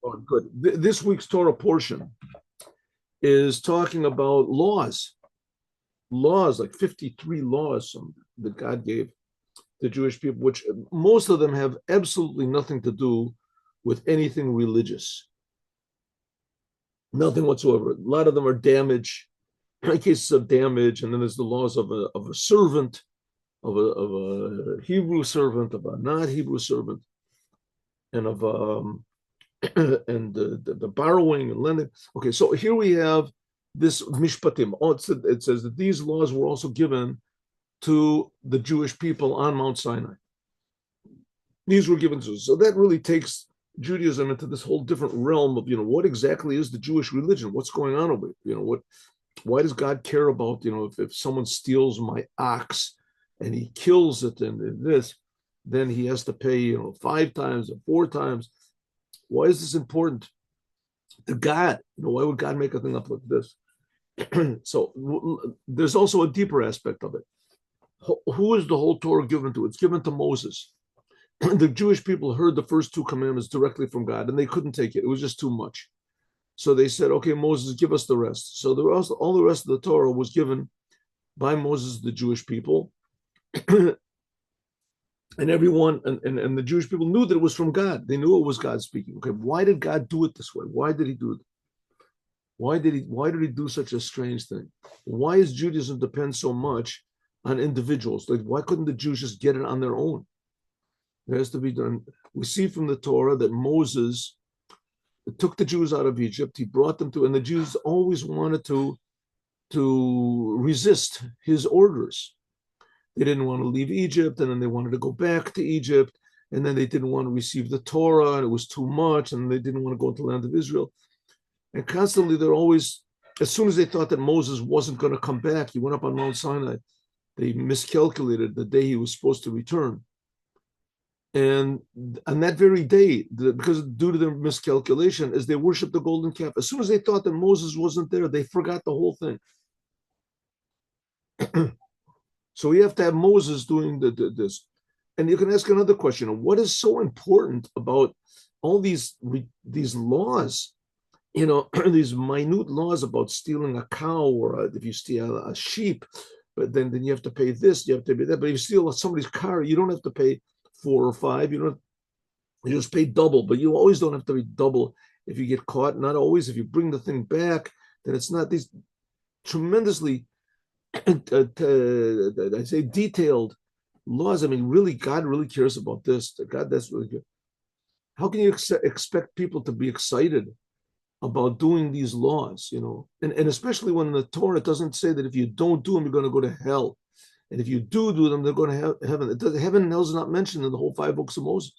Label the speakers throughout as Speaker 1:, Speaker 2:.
Speaker 1: Oh, good. This week's Torah portion is talking about laws, like 53 laws that God gave the Jewish people, which most of them have absolutely nothing to do with anything religious, nothing whatsoever. A lot of them are damage, cases of damage, and then there's the laws of a servant, of a Hebrew servant, of a not Hebrew servant, and of and the borrowing and lending. Okay, so here we have this mishpatim. Oh, it says that these laws were also given to the Jewish people on Mount Sinai. These were given to us. So that really takes Judaism into this whole different realm of, what exactly is the Jewish religion? What's going on over it? Why does God care about, if someone steals my ox and he kills it and this, then he has to pay, 5 times or 4 times. Why is this important to God? Why would God make a thing up like this? So there's also a deeper aspect of it. Who is the whole Torah given to? It's given to Moses. The Jewish people heard the first 2 commandments directly from God, and they couldn't take it. It was just too much. So they said, okay, Moses, give us the rest. So all the rest of the Torah was given by Moses to the Jewish people. And everyone, and the Jewish people knew that it was from God. They knew it was God speaking. Okay, why did God do it this way? Why did he do it? Why did he do such a strange thing? Why does Judaism depend so much on individuals? Like, why couldn't the Jews just get it on their own? It has to be done. We see from the Torah that Moses took the Jews out of Egypt. He brought them to, and the Jews always wanted to resist his orders. They didn't want to leave Egypt, and then they wanted to go back to Egypt, and then they didn't want to receive the Torah, and it was too much, and they didn't want to go into the land of Israel. And constantly, they're always, as soon as they thought that Moses wasn't going to come back, he went up on Mount Sinai, they miscalculated the day he was supposed to return. And on that very day, because due to their miscalculation, as they worshiped the golden calf, as soon as they thought that Moses wasn't there, they forgot the whole thing. So we have to have Moses doing this. And you can ask another question: what is so important about all these laws? These minute laws about stealing a cow, or if you steal a sheep, but then you have to pay this, you have to pay that. But if you steal somebody's car, you don't have to pay 4 or 5. You just pay double, but you always don't have to pay double if you get caught. Not always. If you bring the thing back, then it's not these tremendously, I say, detailed laws. I mean, really, God really cares about this. God, that's really good. How can you expect people to be excited about doing these laws? And especially when the Torah doesn't say that if you don't do them, you're going to go to hell. And if you do them, they're going to heaven. Heaven and hell is not mentioned in the whole 5 books of Moses.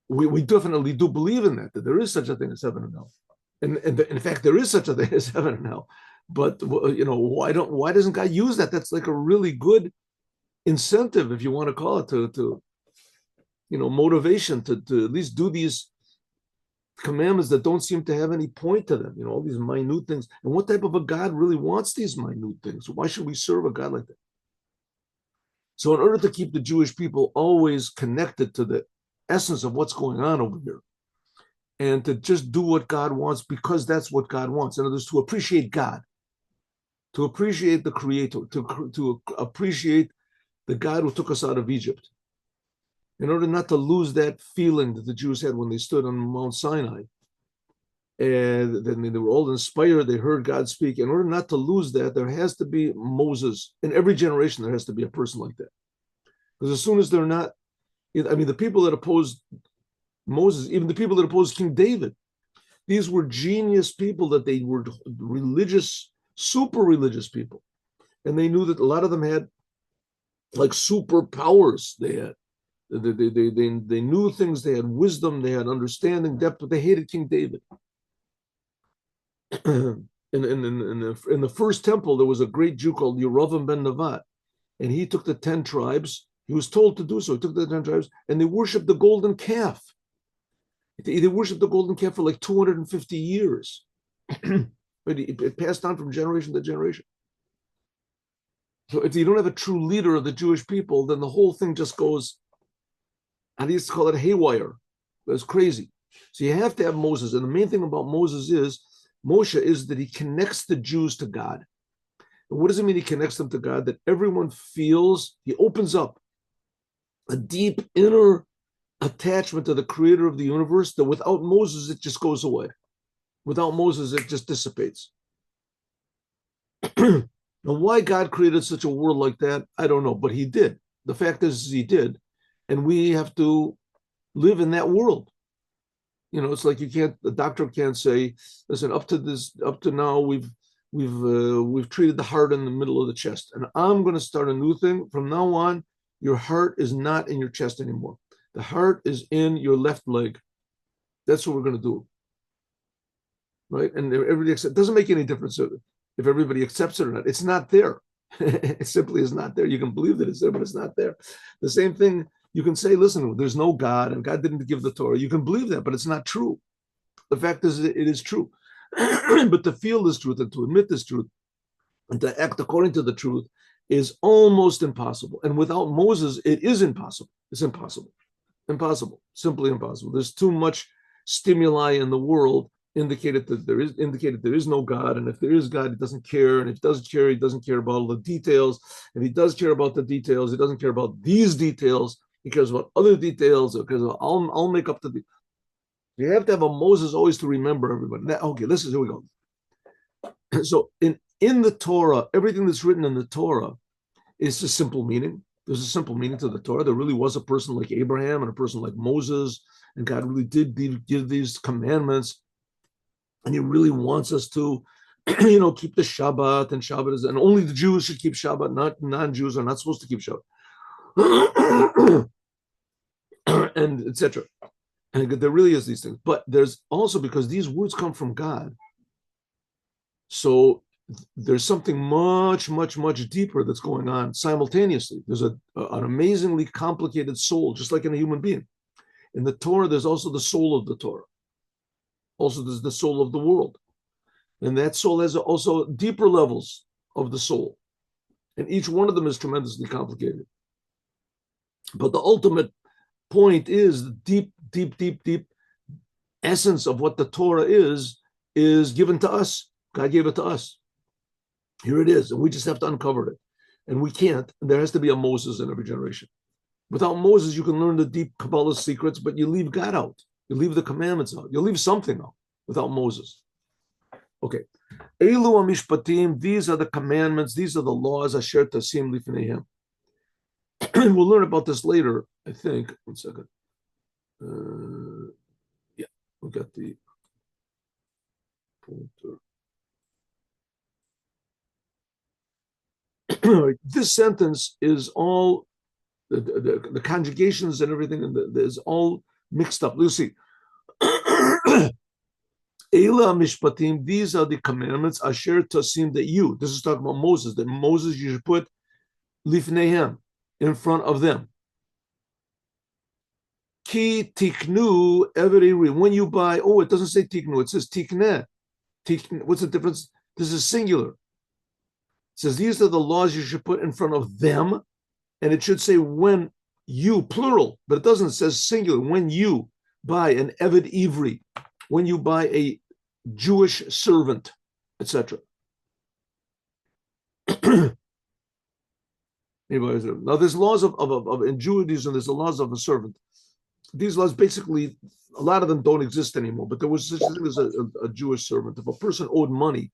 Speaker 1: We definitely do believe in that there is such a thing as heaven and hell. And in fact, there is such a thing as heaven and hell. But why doesn't God use that? That's like a really good incentive, if you want to call it, to motivation to at least do these commandments that don't seem to have any point to them. All these minute things. And what type of a God really wants these minute things? Why should we serve a God like that? So in order to keep the Jewish people always connected to the essence of what's going on over here, and to just do what God wants because that's what God wants, in other words, to appreciate God, to appreciate the Creator, to appreciate the God who took us out of Egypt, in order not to lose that feeling that the Jews had when they stood on Mount Sinai, and then they were all inspired, they heard God speak. In order not to lose that, there has to be Moses. In every generation, there has to be a person like that. Because as soon as they're not, the people that opposed Moses, even the people that opposed King David, these were genius people, that they were religious, super religious people. And they knew that a lot of them had like superpowers. They knew things, they had wisdom, they had understanding, depth, but they hated King David. in the first temple, there was a great Jew called Yerovam ben Nevat, and he took the 10 tribes. He was told to do so. He took the 10 tribes, and they worshipped the golden calf. They worshipped the golden calf for like 250 years. It passed on from generation to generation. So if you don't have a true leader of the Jewish people, then the whole thing just goes, I used to call it haywire. It's crazy. So you have to have Moses. And the main thing about Moshe is that he connects the Jews to God. And what does it mean he connects them to God? That everyone feels, he opens up a deep inner attachment to the creator of the universe that without Moses, it just goes away. Without Moses, it just dissipates. Now, why God created such a world like that, I don't know, but he did. The fact is he did. And we have to live in that world. You know, it's like the doctor can't say, listen, up to now, we've treated the heart in the middle of the chest, and I'm going to start a new thing. From now on, your heart is not in your chest anymore. The heart is in your left leg. That's what we're going to do, right? And everybody accepts. It doesn't make any difference if everybody accepts it or not. It's not there. It simply is not there. You can believe that it's there, but it's not there. The same thing. You can say, listen, there's no God, and God didn't give the Torah. You can believe that, but it's not true. The fact is, it is true. But to feel this truth and to admit this truth and to act according to the truth is almost impossible. And without Moses, it is impossible. It's impossible. Impossible. Simply impossible. There's too much stimuli in the world indicated there is no God. And if there is God, he doesn't care. And if he doesn't care, he doesn't care about all the details. If he does care about the details, he doesn't care about these details. He cares about other details. Because I'll make up the. You have to have a Moses always to remember everybody. Now, okay, here we go. So in the Torah, everything that's written in the Torah is a simple meaning. There's a simple meaning to the Torah. There really was a person like Abraham and a person like Moses, and God really did give these commandments, and he really wants us to, keep the Shabbat, and Shabbat is, and only the Jews should keep Shabbat. Not non-Jews are not supposed to keep Shabbat, and etc. And there really is these things, but there's also, because these words come from God, so there's something much, much, much deeper that's going on simultaneously. There's an amazingly complicated soul, just like in a human being. In the Torah, there's also the soul of the Torah. Also, there's the soul of the world. And that soul has also deeper levels of the soul. And each one of them is tremendously complicated. But the ultimate point is the deep, deep, deep, deep essence of what the Torah is given to us. God gave it to us. Here it is, and we just have to uncover it. And we can't. There has to be a Moses in every generation. Without Moses, you can learn the deep Kabbalah secrets, but you leave God out. You leave the commandments out. You leave something out without Moses. Okay. Elu amishpatim, these are the commandments, these are the laws, asher tasim lifneihem. We'll learn about this later, I think. 1 second. Yeah, we got the pointer. This sentence is all the conjugations and everything, and is all mixed up. You'll see. Eila mishpatim, these are the commandments, asher tasim, that you, this is talking about Moses, that Moses you should put lifneihem, in front of them. Ki tiknu every, when you buy, it doesn't say tiknu, it says tikneh. What's the difference? This is singular. It says these are the laws you should put in front of them, and it should say when you, plural, but it doesn't, it says singular. When you buy an Eved Ivri, when you buy a Jewish servant, etc. Now, there's laws of in Judaism, there's the laws of a servant. These laws, basically, a lot of them don't exist anymore, but there was such a thing as a Jewish servant. If a person owed money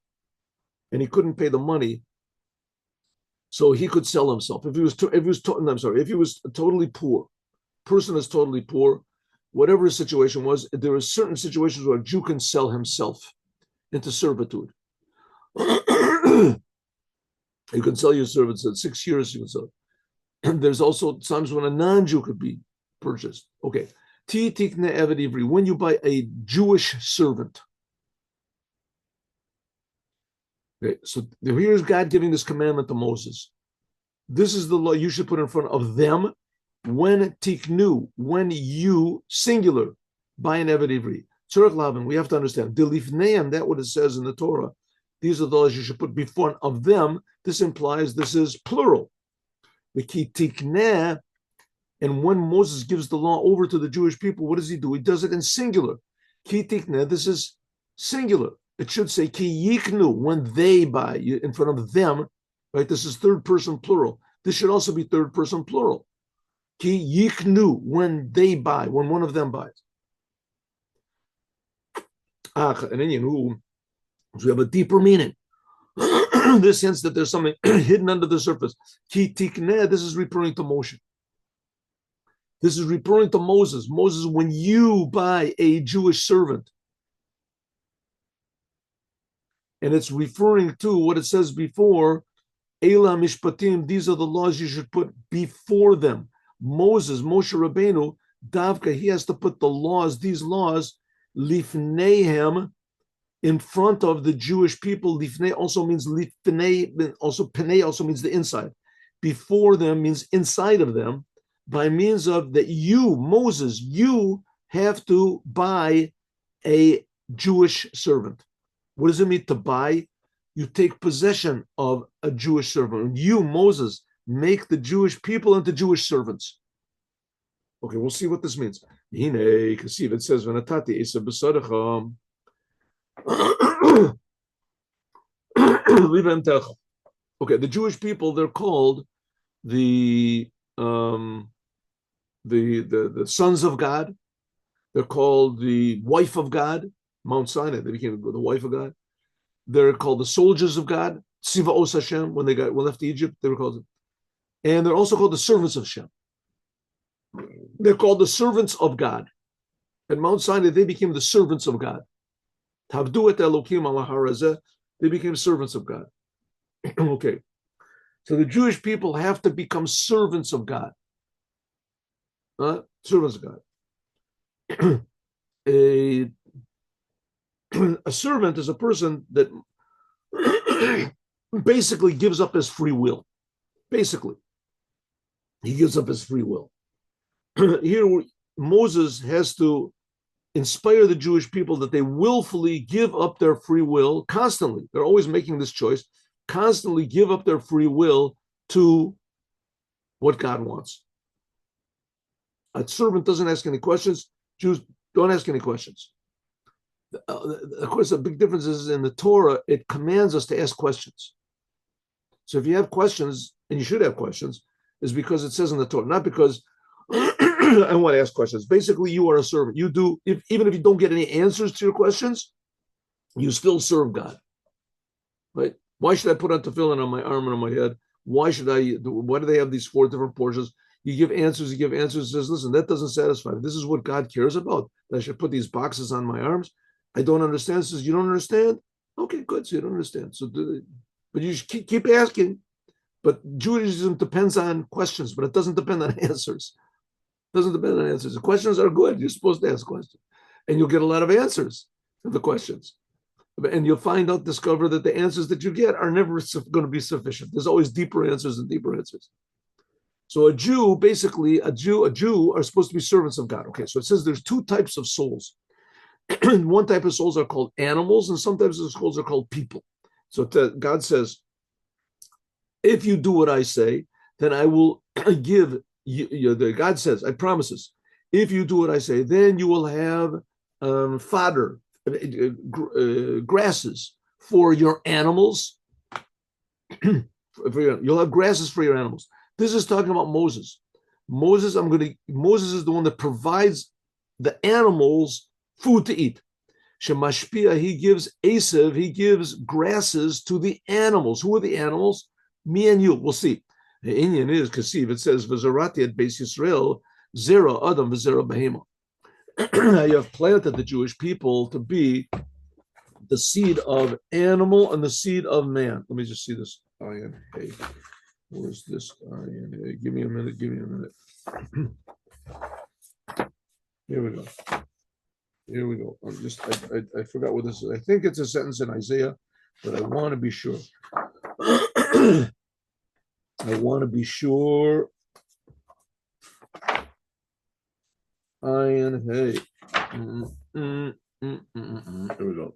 Speaker 1: and he couldn't pay the money, so he could sell himself. If he was totally poor, person is totally poor, whatever his situation was, there are certain situations where a Jew can sell himself into servitude. You can sell your servants at 6 years, you can sell. And there's also times when a non-Jew could be purchased. Okay. When you buy a Jewish servant. Okay, so here's God giving this commandment to Moses. This is the law you should put in front of them. When tiknu, when you, singular, buy an Eved Ivri. Tzorech Lavan, we have to understand. Delifneim, that's what it says in the Torah. These are the laws you should put before of them. This implies this is plural. The ki tikneh, And when Moses gives the law over to the Jewish people, what does he do? He does it in singular. Ki tikne, this is singular. It should say ki yiknu, when they buy, in front of them, right? This is third person plural. This should also be third person plural. Ki yiknu, when they buy, when one of them buys. So we have a deeper meaning. This sense that there's something hidden under the surface. Ki tikne, this is referring to Moshe. This is referring to Moses. Moses, when you buy a Jewish servant, and it's referring to what it says before, Eila Mishpatim, these are the laws you should put before them. Moses, Moshe Rabbeinu, Davka, he has to put the laws, these laws, lifneihem, in front of the Jewish people. Lifnei also means lifnei, also penei also means the inside. Before them means inside of them, by means of that you, Moses, you have to buy a Jewish servant. What does it mean to buy? You take possession of a Jewish servant. You, Moses, make the Jewish people into Jewish servants. Okay, we'll see what this means. It says, okay, the Jewish people, they're called the sons of God. They're called the wife of God. Mount Sinai, they became the wife of God. They're called the soldiers of God. Sivaos Hashem, when they left Egypt, they were called it. And they're also called the servants of Hashem. They're called the servants of God. At Mount Sinai, they became the servants of God. Tavdu et Elokim ala harazeh, they became servants of God. Okay. So the Jewish people have to become servants of God. Servants of God. A servant is a person that basically gives up his free will. Basically, he gives up his free will. Here, Moses has to inspire the Jewish people that they willfully give up their free will constantly. They're always making this choice, constantly give up their free will to what God wants. A servant doesn't ask any questions. Jews don't ask any questions. Of course, the big difference is in the Torah, it commands us to ask questions. So if you have questions, and you should have questions, is because it says in the Torah, not because I want to ask questions. Basically, you are a servant. You do, even if you don't get any answers to your questions, you still serve God. Right? Why should I put on tefillin on my arm and on my head? Why do they have these 4 different portions? You give answers, says, listen, that doesn't satisfy me. This is what God cares about. That I should put these boxes on my arms. I don't understand. Says, you don't understand? Okay, good. So you don't understand. But you should keep asking. But Judaism depends on questions, but it doesn't depend on answers. It doesn't depend on answers. The questions are good. You're supposed to ask questions. And you'll get a lot of answers to the questions. And you'll discover that the answers that you get are never going to be sufficient. There's always deeper answers and deeper answers. So a Jew are supposed to be servants of God. Okay, so it says there's 2 types of souls. One type of souls are called animals, and some types of souls are called people. So God says, if you do what I say, then I will give you. God says, I promises, if you do what I say, then you will have fodder, grasses for your animals. You'll have grasses for your animals. This is talking about Moses. Moses is the one that provides the animals food to eat. Shemashpia, he gives Esav, he gives grasses to the animals. Who are the animals? Me and you. We'll see. The Indian is Kasiv. It says V'zarati at Beis Yisrael, Zera Adam V'zera Behema. You have planted the Jewish people to be the seed of animal and the seed of man. Let me just see this. Hey, where's this? Hey, give me a minute. Here we go. I forgot what this is. I think it's a sentence in Isaiah, but I want to be sure. I want to be sure. Hey. Here we go.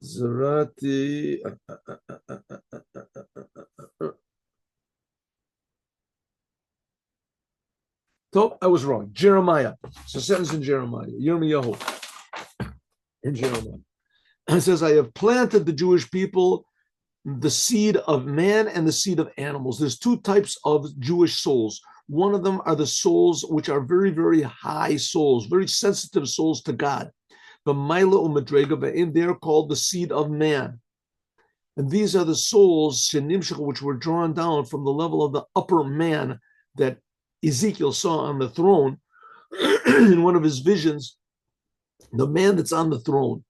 Speaker 1: Zarati. I was wrong. Jeremiah. It's a sentence in Jeremiah. Yirmiyahu in Jeremiah. It says, I have planted the Jewish people, the seed of man and the seed of animals. There's two types of Jewish souls. One of them are the souls which are very, very high souls, very sensitive souls to God. But Maila Umadrega, they're called the seed of man. And these are the souls, which were drawn down from the level of the upper man that Ezekiel saw on the throne in one of his visions, the man that's on the throne.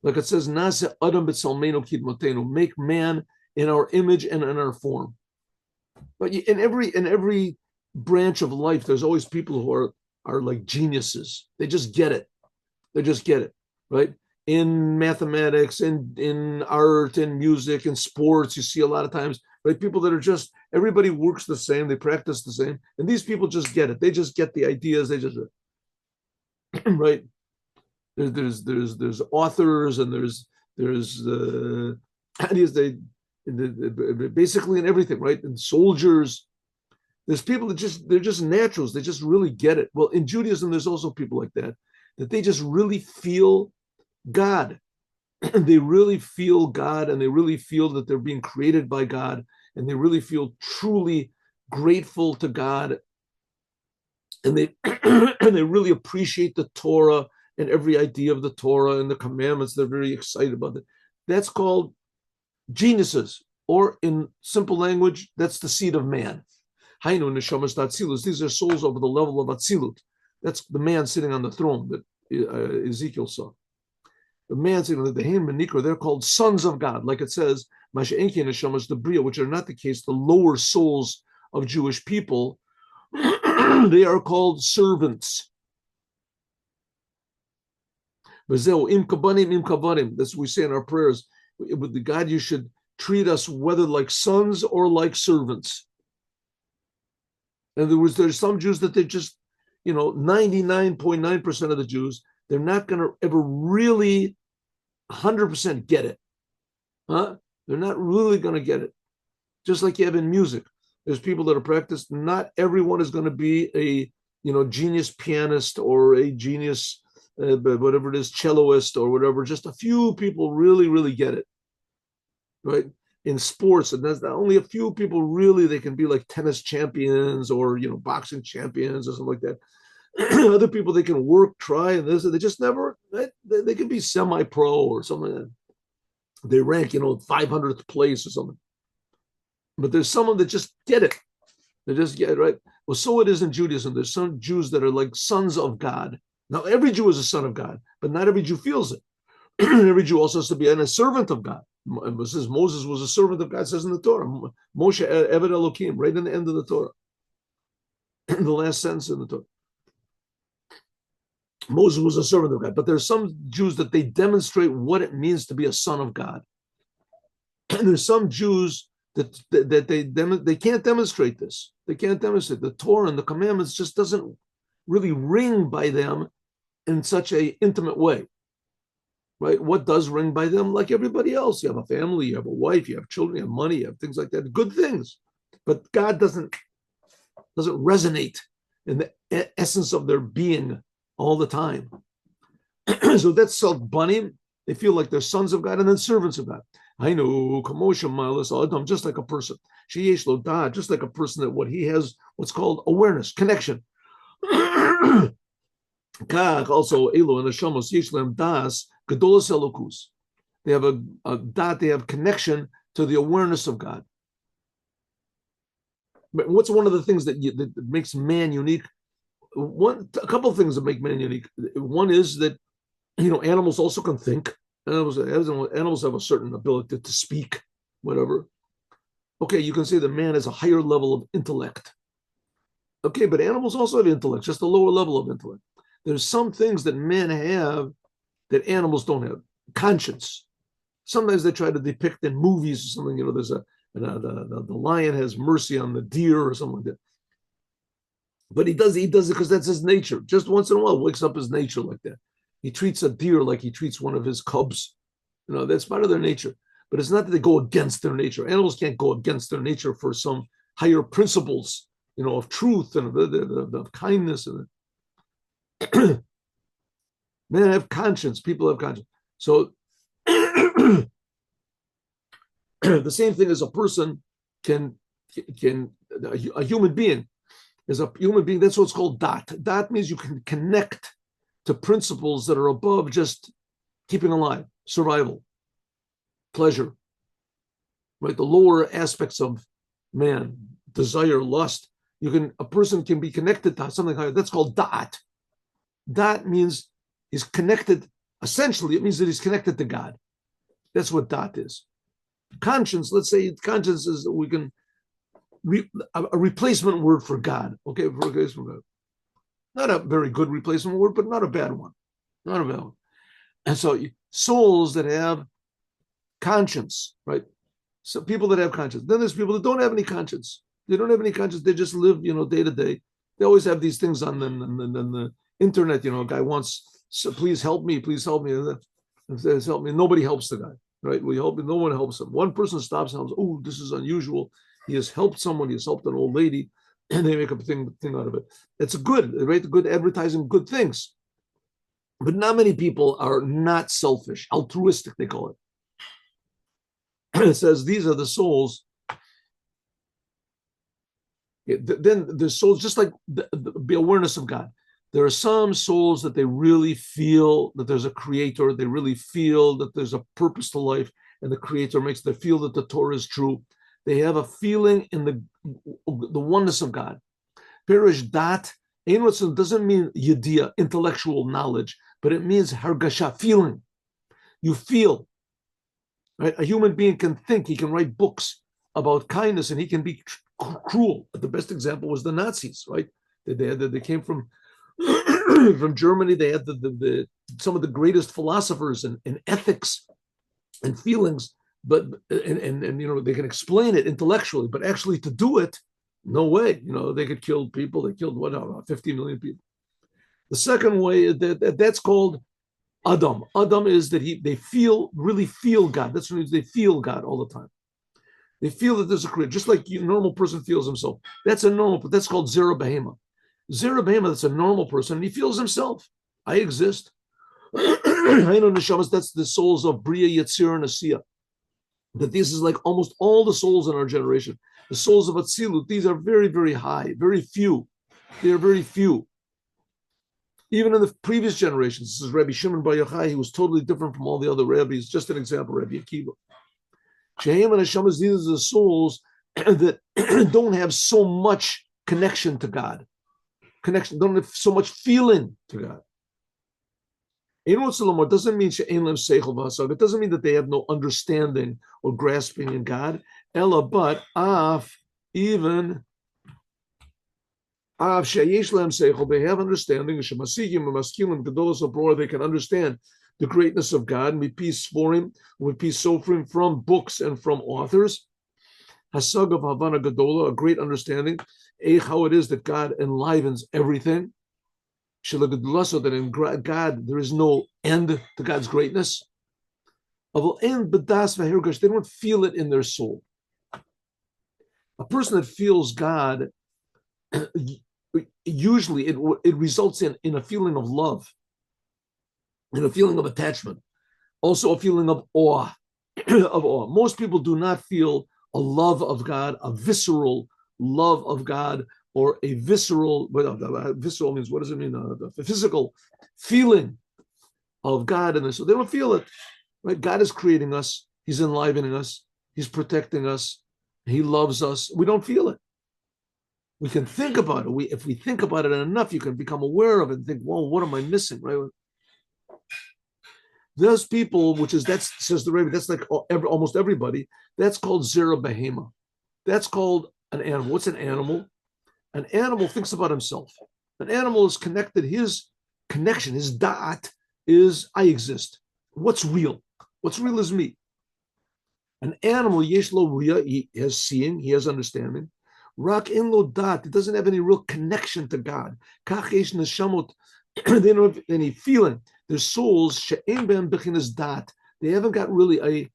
Speaker 1: Like it says, make man in our image and in our form. But in every branch of life, there's always people who are like geniuses. They just get it. Right? In mathematics, in art, in music, in sports, you see a lot of times, right? People that are just, everybody works the same, they practice the same, and these people just get it. They just get the ideas. They just, right? There's authors and there's ideas. They basically in everything, right? And soldiers. There's people that they're just naturals. They just really get it. Well, in Judaism, there's also people like that they just really feel God. They really feel God, and they really feel that they're being created by God, and they really feel truly grateful to God, and they and they really appreciate the Torah and every idea of the Torah and the commandments. They're very excited about it. That's called geniuses, or in simple language, that's the seed of man. Hainu neshamas atzilus. These are souls over the level of atzilut. That's the man sitting on the throne that Ezekiel saw. The man sitting on the Hein Menikra, they're called sons of God, like it says, Masha'enki neshamas the Bria, which are not the case. The lower souls of Jewish people, they are called servants. That's what we say in our prayers. With the God, you should treat us whether like sons or like servants. In other words, there's some Jews that they just, 99.9% of the Jews, they're not going to ever really 100% get it. Huh? They're not really going to get it. Just like you have in music. There's people that are practiced. Not everyone is going to be a, genius pianist or a genius, whatever it is, celloist or whatever. Just a few people really, really get it. Right? In sports, and there's only a few people really, they can be like tennis champions or boxing champions or something like that. Other people, they can work, try, and this, they just never, they can be semi-pro or something like that. They rank 500th place or something. But there's someone that just get it. They just get it, right? Well, so it is in Judaism. There's some Jews that are like sons of God. Now, every Jew is a son of God, but not every Jew feels it. Every Jew also has to be a servant of God. It says Moses was a servant of God, says in the Torah. Moshe Eved Elokim, right in the end of the Torah. The last sentence in the Torah. Moses was a servant of God. But there's some Jews that they demonstrate what it means to be a son of God. And there's some Jews that they can't demonstrate this. They can't demonstrate. The Torah and the commandments just doesn't really ring by them in such an intimate way. Right? What does ring by them? Like everybody else. You have a family, you have a wife, you have children, you have money, you have things like that. Good things. But God doesn't resonate in the essence of their being all the time. So that's self-banim. They feel like they're sons of God and then servants of God. I know, just like a person. Just like a person that what he has, what's called awareness, connection. Also, Elo and the Shamos Yishlam Das Gedolas Elokus. They have a dot. They have connection to the awareness of God. But what's one of the things that makes man unique? A couple of things that make man unique. One is that animals also can think. Animals have a certain ability to speak, whatever. Okay, you can say that man has a higher level of intellect. Okay, but animals also have intellect, just a lower level of intellect. There's some things that men have that animals don't have. Conscience. Sometimes they try to depict in movies or something. There's the lion has mercy on the deer or something like that. But he does it because that's his nature. Just once in a while, wakes up his nature like that. He treats a deer like he treats one of his cubs. That's part of their nature. But it's not that they go against their nature. Animals can't go against their nature for some higher principles of truth and of kindness. And men have conscience. People have conscience. So the same thing as a person can a human being is a human being. That's what's called dat. Dat means you can connect to principles that are above just keeping alive, survival, pleasure, right? The lower aspects of man, desire, lust. A person can be connected to something higher. That's called dat. Dat means he's connected. Essentially, it means that he's connected to God. That's what dat is. Conscience, let's say conscience is a replacement word for God. Okay, for God. Not a very good replacement word, but not a bad one. Not a bad one. And so souls that have conscience, right? So people that have conscience. Then there's people that don't have any conscience. They don't have any conscience. They just live, day to day. They always have these things on the internet. A guy wants, so please help me, please help me. And says help me. Nobody helps the guy, right? We help him. No one helps him. One person stops and helps. Oh, this is unusual. He has helped someone. He has helped an old lady, and they make a thing out of it. It's good, right? Good advertising, good things. But not many people are not selfish, altruistic, they call it. It says these are the souls. Then the souls, just like the awareness of God. There are some souls that they really feel that there's a creator. They really feel that there's a purpose to life, and the creator makes them feel that the Torah is true. They have a feeling in the oneness of God. Perish dat doesn't mean yediyah, intellectual knowledge, but it means hargasha, feeling. You feel. Right? A human being can think. He can write books about kindness, and he can be cruel. The best example was the Nazis, right? They came from from Germany. They had some of the greatest philosophers in ethics and feelings, but and they can explain it intellectually, but actually to do it, no way. They could kill people. They killed 50 million people. The second way is that's called Adam. Adam is that they really feel God. That's what it means. They feel God all the time. They feel that there's a creator, just like a normal person feels himself. That's a normal, but that's called Zera Behema. Zera Behema, that's a normal person, and he feels himself. I exist. I know neshamas, that's the souls of Bria, Yetzir, and Asiya. That this is like almost all the souls in our generation. The souls of Atzilut, these are very, very high, very few. They are very few. Even in the previous generations, this is Rabbi Shimon Bar Yochai, he was totally different from all the other rabbis. Just an example, Rabbi Akiva. Shehem and Hashemas, these are the souls that don't have so much connection to God. Don't have so much feeling to God. It doesn't mean it doesn't mean that they have no understanding or grasping in God. Ella, but even they have understanding. They can understand the greatness of God. From books and from authors. Hasag of Havana Gadola, a great understanding. How it is that God enlivens everything. So that in God there is no end to God's greatness. They don't feel it in their soul. A person that feels God, usually it results in a feeling of love, in a feeling of attachment, also a feeling of awe. Of awe. Most people do not feel a love of God, a visceral love of God, or a visceral means, what does it mean? A physical feeling of God in this. So they don't feel it. Right? God is creating us. He's enlivening us. He's protecting us. He loves us. We don't feel it. We can think about it. If we think about it enough, you can become aware of it and think, well, what am I missing? Right? Those people, says the Rebbe, that's like almost everybody, that's called Zera Behema. That's called an animal. What's an animal? An animal thinks about himself. An animal is connected. His connection, his da'at, is I exist. What's real? What's real is me. An animal, yesh lo riyah, he has seeing, he has understanding. Rak in lo dat, it doesn't have any real connection to God. Kach yesh neshamot, they don't have any feeling. Their souls, she'en ben bechinas dat, they haven't got really a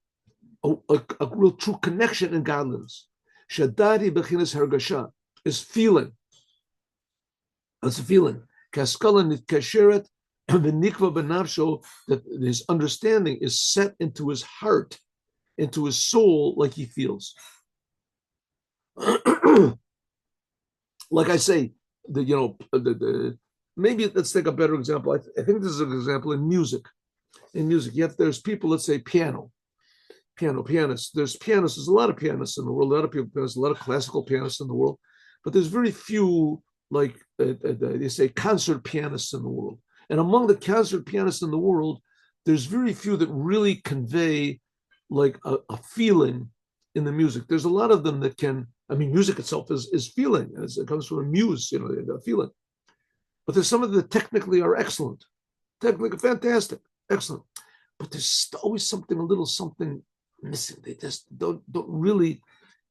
Speaker 1: real true connection in godliness. Shadati bechinas hergasha. is feeling. That's a feeling. Kaskala nitkasheret v'nikva benafsho, that his understanding is set into his heart, into his soul, like he feels. Like I say, maybe let's take a better example. I think this is an example in music. In music, there's people, let's say pianists. There's pianists. There's a lot of pianists in the world. A lot of people, there's a lot of classical pianists in the world, but there's very few, like they say, concert pianists in the world. And among the concert pianists in the world, there's very few that really convey like a feeling in the music. There's a lot of them that can. I mean, music itself is feeling. It comes from a muse, a feeling. But there's some of them that technically are excellent, technically fantastic, excellent. But there's always something, a little something missing. They just don't really,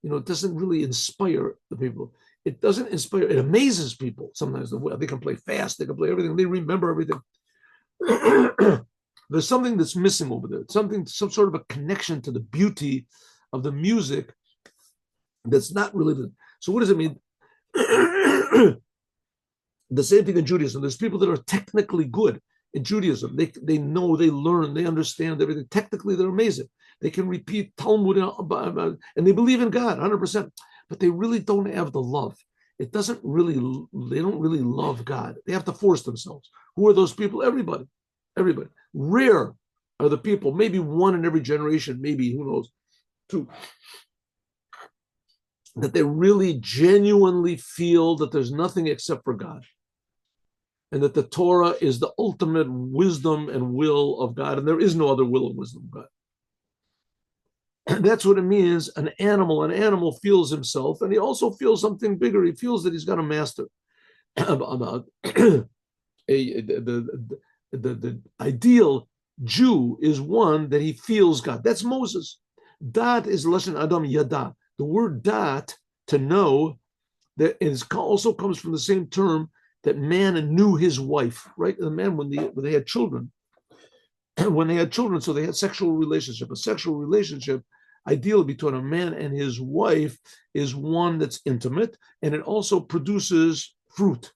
Speaker 1: it doesn't really inspire the people. It doesn't inspire. It amazes people sometimes. They can play fast. They can play everything. They remember everything. There's something that's missing over there. Some sort of a connection to the beauty of the music that's not really good. So what does it mean? The same thing in Judaism. There's people that are technically good in Judaism. They know, they learn, they understand everything. Technically, they're amazing. They can repeat Talmud and they believe in God 100%. But they really don't have the love. They don't really love God. They have to force themselves. Who are those people? Everybody. Rare are the people, maybe one in every generation, maybe, who knows, two, that they really genuinely feel that there's nothing except for God, and that the Torah is the ultimate wisdom and will of God, and there is no other will and wisdom of God. And that's what it means. An animal feels himself, and he also feels something bigger. He feels that he's got a master. The ideal Jew is one that he feels God. That's Moses. Dat is Lashon Adam Yada. The word dat, to know, that is also comes from the same term that man knew his wife, right? The man, when they had children, so they had sexual relationship. A sexual relationship, ideally between a man and his wife, is one that's intimate, and it also produces fruit.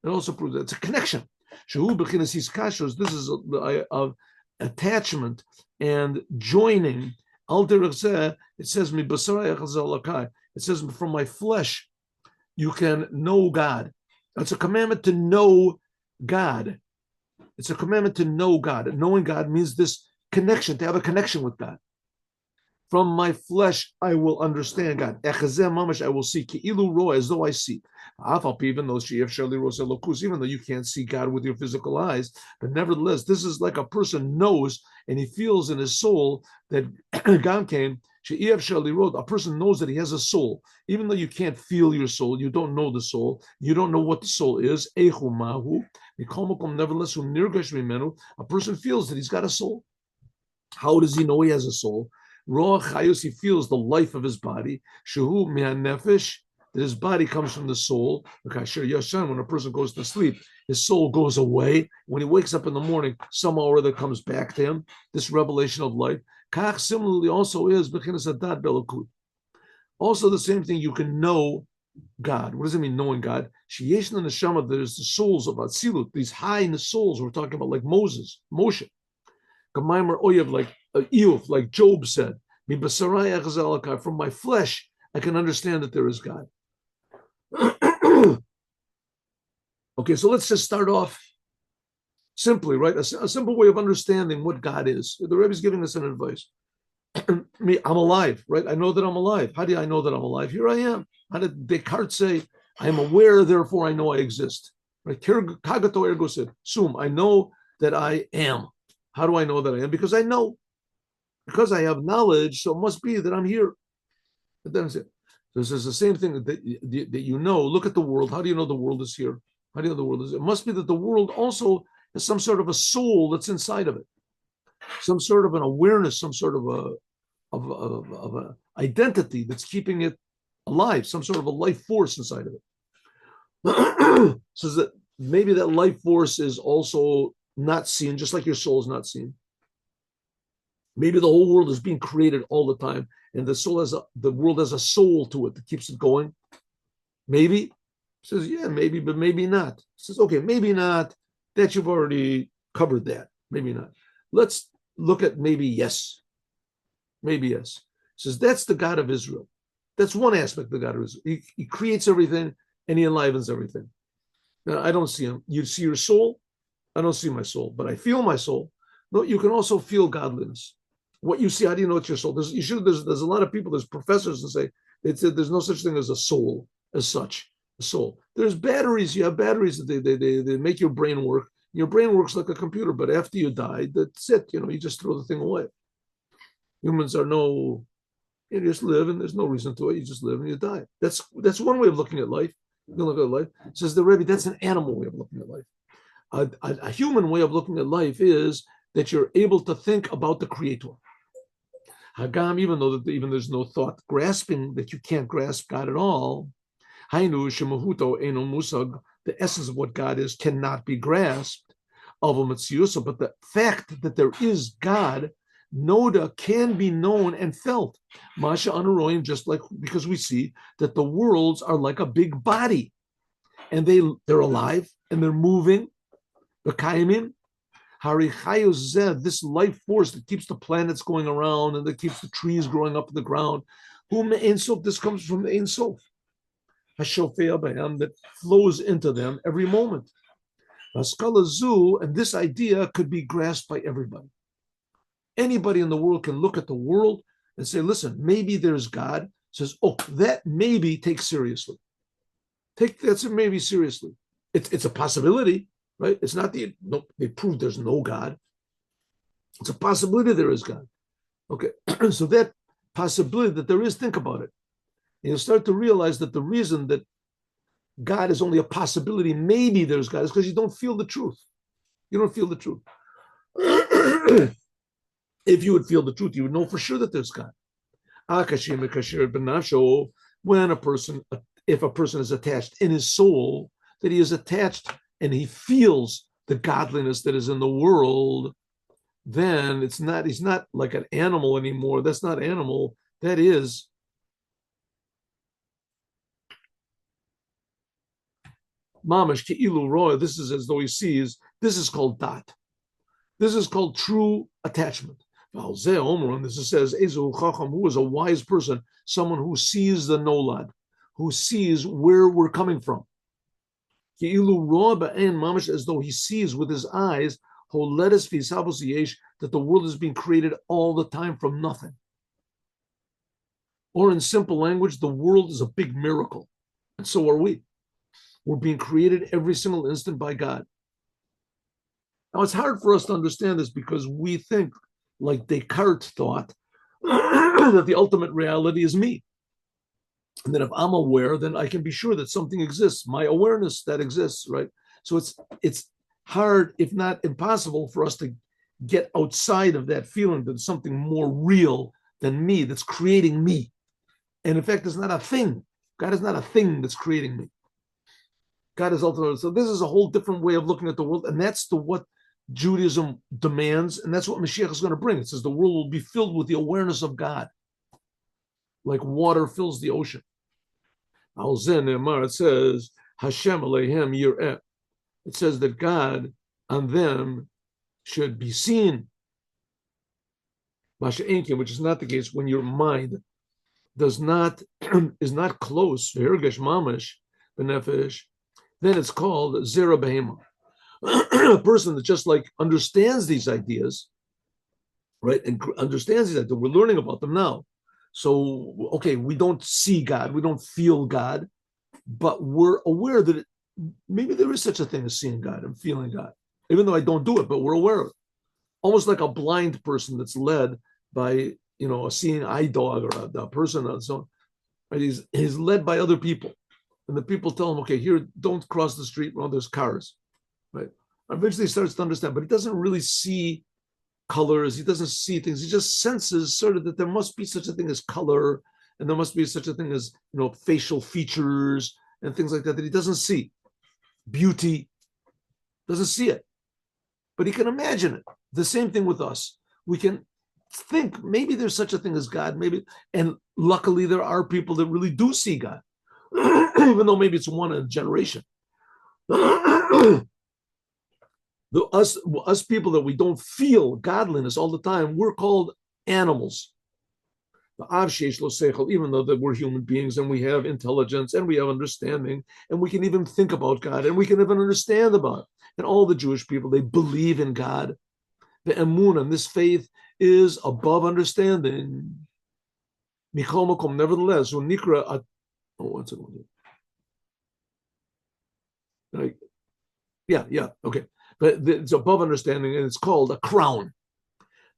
Speaker 1: It's a connection. This is of attachment and joining. It says, it says, from my flesh you can know God. It's a commandment to know God. It's a commandment to know God. And knowing God means this connection, to have a connection with God. From my flesh I will understand God. I will see, as though I see. Even though you can't see God with your physical eyes, but nevertheless, this is like a person knows and he feels in his soul that God came. A person knows that he has a soul, even though you can't feel your soul. You don't know the soul. You don't know what the soul is. Nevertheless, a person feels that he's got a soul. How does he know he has a soul? He feels the life of his body. That his body comes from the soul. When a person goes to sleep, his soul goes away. When he wakes up in the morning, somehow or other comes back to him. This revelation of life. Kach similarly also is also the same thing. You can know God. What does it mean, knowing God? There's the souls of Atzilut, these high in the souls we're talking about, like Moshe, like Eov, like Job said, from my flesh I can understand that there is God. Okay, so let's just start off simply, right? A simple way of understanding what God is. The Rebbe is giving us an advice. I'm alive, right? I know that I'm alive. How do I know that I'm alive? Here I am. How did Descartes say, I am aware, therefore I know I exist? Right? Kagato ergo said, sum, I know that I am. How do I know that I am? Because I know. Because I have knowledge, so it must be that I'm here. But then this is the same thing that you know. Look at the world. How do you know the world is here? How do you know the world is? It must be that the world also has some sort of a soul that's inside of it, some sort of an awareness, some sort of a identity that's keeping it alive, some sort of a life force inside of it. So that maybe that life force is also not seen, just like your soul is not seen. Maybe the whole world is being created all the time, and the world has a soul to it that keeps it going. Maybe. Says, yeah, maybe, but maybe not. Says, okay, maybe not. That you've already covered that. Maybe not. Let's look at maybe yes. Maybe yes. Says that's the God of Israel. That's one aspect of the God of Israel. He creates everything and he enlivens everything. Now, I don't see him. You see your soul? I don't see my soul, but I feel my soul. No, you can also feel godliness. What you see, how do you know it's your soul? There's a lot of people, there's professors that say there's no such thing as a soul as such. A soul. There's batteries. You have batteries that they make your brain work. Your brain works like a computer, but after you die, that's it. You just throw the thing away. Humans are you just live and there's no reason to it. You just live and you die. That's one way of looking at life. You look at life. Says the Rebbe, that's an animal way of looking at life. A human way of looking at life is that you're able to think about the Creator. Hagam, even though even there's no thought grasping, that you can't grasp God at all. Hainu shemahuto eno musag, the essence of what God is cannot be grasped. But the fact that there is God, Noda, can be known and felt. Masha Anuroim, just like because we see that the worlds are like a big body, and they're alive and they're moving. This life force that keeps the planets going around and that keeps the trees growing up in the ground. This comes from the Ein Sof. That flows into them every moment. And this idea could be grasped by everybody. Anybody in the world can look at the world and say, listen, maybe there's God. Says, oh, that maybe take seriously. That's a maybe seriously. It's a possibility, right? It's not they prove there's no God. It's a possibility there is God. Okay, so that possibility that there is, think about it. And you'll start to realize that the reason that God is only a possibility, maybe there's God, is because you don't feel the truth. You don't feel the truth. If you would feel the truth, you would know for sure that there's God. When if a person is attached in his soul, that he is attached and he feels the godliness that is in the world, then he's not like an animal anymore. That's not animal. That is mamash ke'ilu roya. This is as though he sees. This is called dat. This is called true attachment. And this says, who is a wise person, someone who sees the nolad, who sees where we're coming from. As though he sees with his eyes that the world is being created all the time from nothing. Or in simple language, the world is a big miracle. And so are we. We're being created every single instant by God. Now, it's hard for us to understand this because we think, like Descartes thought, that the ultimate reality is me. And that if I'm aware, then I can be sure that something exists, my awareness that exists, right? So it's hard, if not impossible, for us to get outside of that feeling that there's something more real than me that's creating me. And in fact, it's not a thing. God is not a thing that's creating me. God is ultimate. So this is a whole different way of looking at the world, and that's what Judaism demands, and that's what Mashiach is going to bring. It says the world will be filled with the awareness of God, like water fills the ocean. It says Hashem Alehem Yireh. It says that God on them should be seen. Which is not the case when your mind is not close, mamash, benefesh, then it's called zera behema. A person that just like understands these ideas, right, and understands these ideas, we're learning about them now. So, okay, we don't see God, we don't feel God, but we're aware that maybe there is such a thing as seeing God and feeling God, even though I don't do it, but we're aware of it. Almost like a blind person that's led by, a seeing eye dog or a person on so, right? He's led by other people, and the people tell him, okay, here, don't cross the street while there's cars, right? Eventually he starts to understand, but he doesn't really see colors. He doesn't see things. He just senses sort of that there must be such a thing as color, and there must be such a thing as, facial features and things like that he doesn't see. Beauty, doesn't see it, but he can imagine it. The same thing with us. We can think maybe there's such a thing as God, maybe, and luckily there are people that really do see God. even though maybe it's one in a generation. Us people that we don't feel godliness all the time, we're called animals. Even though that we're human beings and we have intelligence and we have understanding and we can even think about God and we can even understand about it. And all the Jewish people, they believe in God. The emunah, and this faith is above understanding. Nevertheless, when Nikra, what's it? Like, yeah, okay. But it's above understanding, and it's called a crown.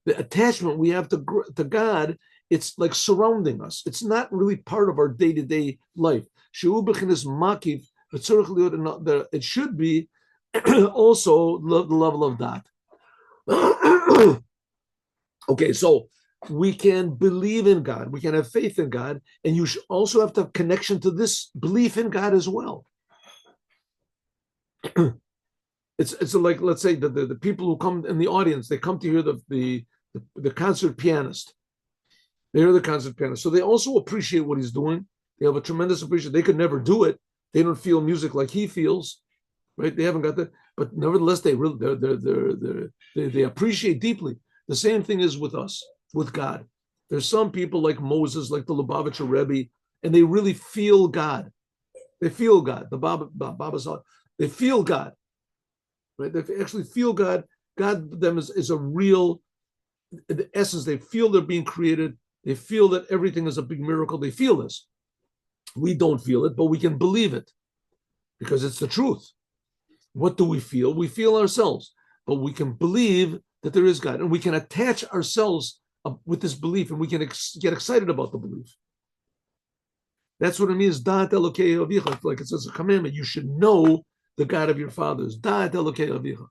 Speaker 1: The attachment we have to God, it's like surrounding us. It's not really part of our day-to-day life. It should be also the level of that. Okay, so we can believe in God, we can have faith in God, and you should also have to have connection to this belief in God as well. It's like, let's say the people who come in the audience, they come to hear the concert pianist. They hear the concert pianist, so they also appreciate what he's doing. They have a tremendous appreciation. They could never do it. They don't feel music like he feels, right? They haven't got that, but nevertheless, they appreciate deeply. The same thing is with us, with God. There's some people like Moses, like the Lubavitcher Rebbe, and they really feel God. They feel God. The Baba saw, they feel God, right? They actually feel God. God to them is a real, in the essence, they feel they're being created. They feel that everything is a big miracle. They feel this. We don't feel it, but we can believe it because it's the truth. What do we feel? We feel ourselves, but we can believe that there is God, and we can attach ourselves with this belief, and we can get excited about the belief. That's what it means, Da'at Elokei Avicha. Like it says a commandment, you should know the God of your fathers. Da'at Elokei Avicha.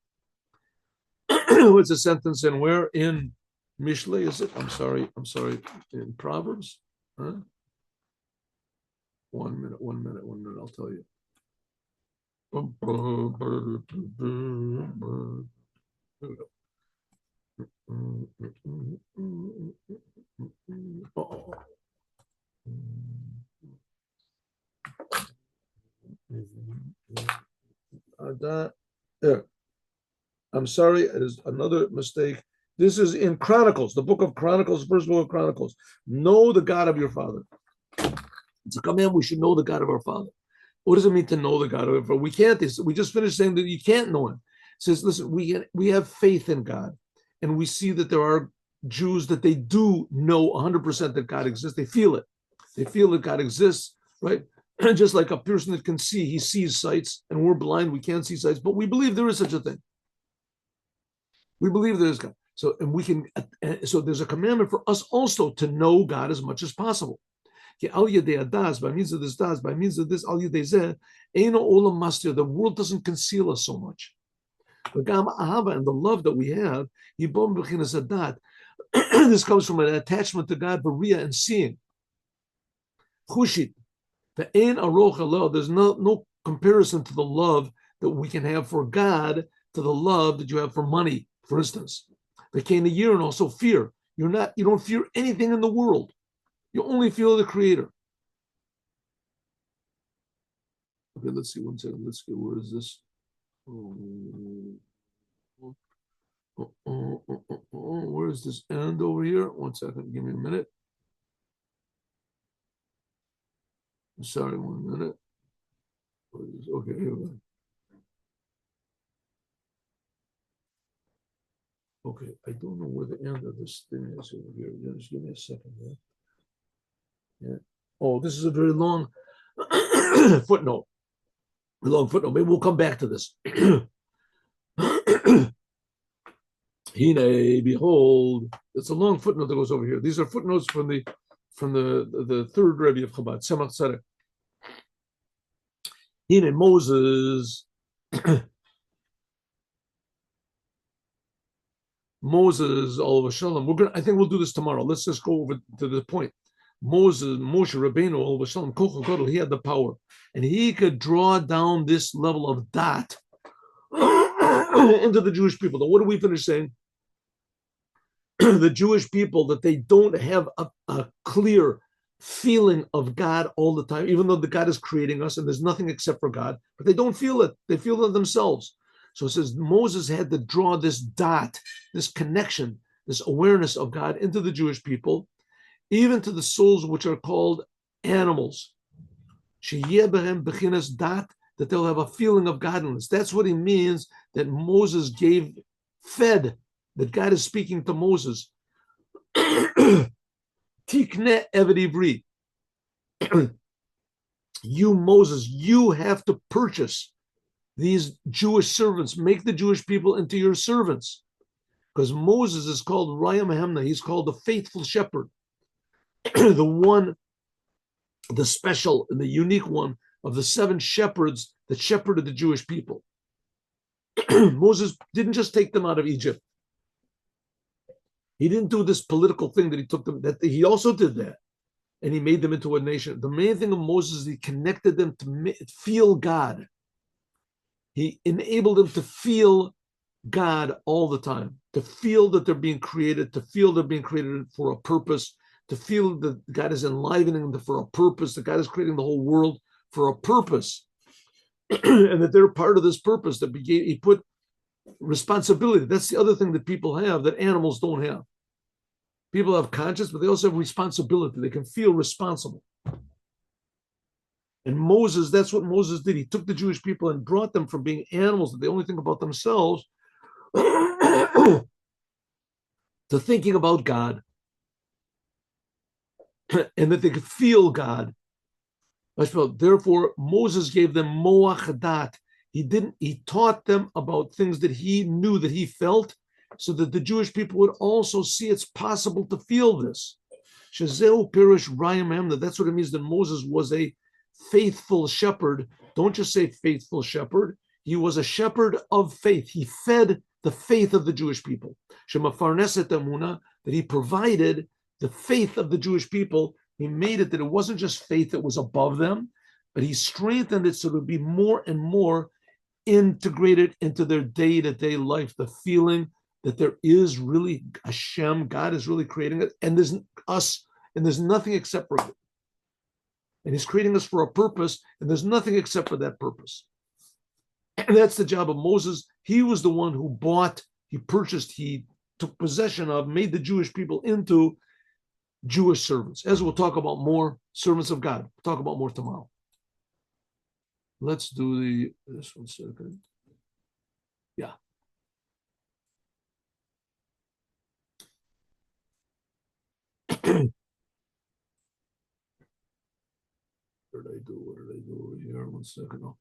Speaker 1: What's a sentence in where? In Mishlei, is it? I'm sorry. In Proverbs? Huh? One minute. I'll tell you. There. I'm sorry, it is another mistake. This is in Chronicles, the book of Chronicles, first book of Chronicles. Know the God of your father. It's a command, we should know the God of our father. What does it mean to know the God of our father? We can't. We just finished saying that you can't know him. It says, listen, we have faith in God, and we see that there are Jews that they do know 100% that God exists. They feel it. They feel that God exists, right? Just like a person that can see, he sees sights, and we're blind, we can't see sights, but we believe there is such a thing. We believe there is God. So, and we can. So, there's a commandment for us also to know God as much as possible. By means of this, by means of this, the world doesn't conceal us so much. And the love that we have, this comes from an attachment to God, Bariya, and seeing. Chushit. There's no comparison to the love that we can have for God to the love that you have for money, for instance. There came a year and also fear. You don't fear anything in the world. You only feel the Creator. Okay, let's see 1 second. Let's get, where is this? Where is this end over here? 1 second, give me a minute. Sorry, 1 minute. Okay, here we go. Okay, I don't know where the end of this thing is over here. Just give me a second. Yeah. Oh, this is a very long footnote. A long footnote. Maybe we'll come back to this. Hine, behold, it's a long footnote that goes over here. These are footnotes from the third Rebbe of Chabad, Tzemach Tzedek. Hine, Moses. Moses, all of a sudden, I think we'll do this tomorrow. Let's just go over to the point. Moshe Rabbeinu, all of a sudden, Kochel Gadol, he had the power, and he could draw down this level of dat into the Jewish people. Now, what do we finish saying? The Jewish people, that they don't have a clear feeling of God all the time, even though the God is creating us and there's nothing except for God, but they don't feel it. They feel it themselves. So it says Moses had to draw this dot, this connection, this awareness of God into the Jewish people, even to the souls which are called animals. That they'll have a feeling of godliness. That's what he means that Moses fed, that God is speaking to Moses. Tikne eved ivri. You, Moses, you have to purchase these Jewish servants, make the Jewish people into your servants. Because Moses is called Raya Mahemna, he's called the faithful shepherd, the one, the special, and the unique one of the 7 shepherds that shepherded the Jewish people. Moses didn't just take them out of Egypt. He didn't do this political thing that he took them, that he also did that. And he made them into a nation. The main thing of Moses is he connected them to feel God. He enabled them to feel God all the time, to feel that they're being created, to feel they're being created for a purpose, to feel that God is enlivening them for a purpose, that God is creating the whole world for a purpose, and that they're part of this purpose, that he put responsibility. That's the other thing that people have that animals don't have. People have conscience, but they also have responsibility. They can feel responsible. And Moses, that's what Moses did. He took the Jewish people and brought them from being animals that they only think about themselves to thinking about God, and that they could feel God. Therefore, Moses gave them moach dat. He taught them about things that he knew, that he felt, so that the Jewish people would also see it's possible to feel this. Shazeu pirish rayim hamna. That's what it means that Moses was a faithful shepherd. Don't just say faithful shepherd. He was a shepherd of faith. He fed the faith of the Jewish people. Shemafarneset amuna, that he provided the faith of the Jewish people. He made it that it wasn't just faith that was above them, but he strengthened it so it would be more and more integrated into their day-to-day life, the feeling that there is really Hashem, God is really creating it, and there's us, and there's nothing except for it. And he's creating us for a purpose, and there's nothing except for that purpose. And that's the job of Moses. He was the one who bought, he purchased, he took possession of, made the Jewish people into Jewish servants. As we'll talk about more, servants of God. We'll talk about more tomorrow. Let's do this 1 second. Yeah. What did I do over here? 1 second. Oh.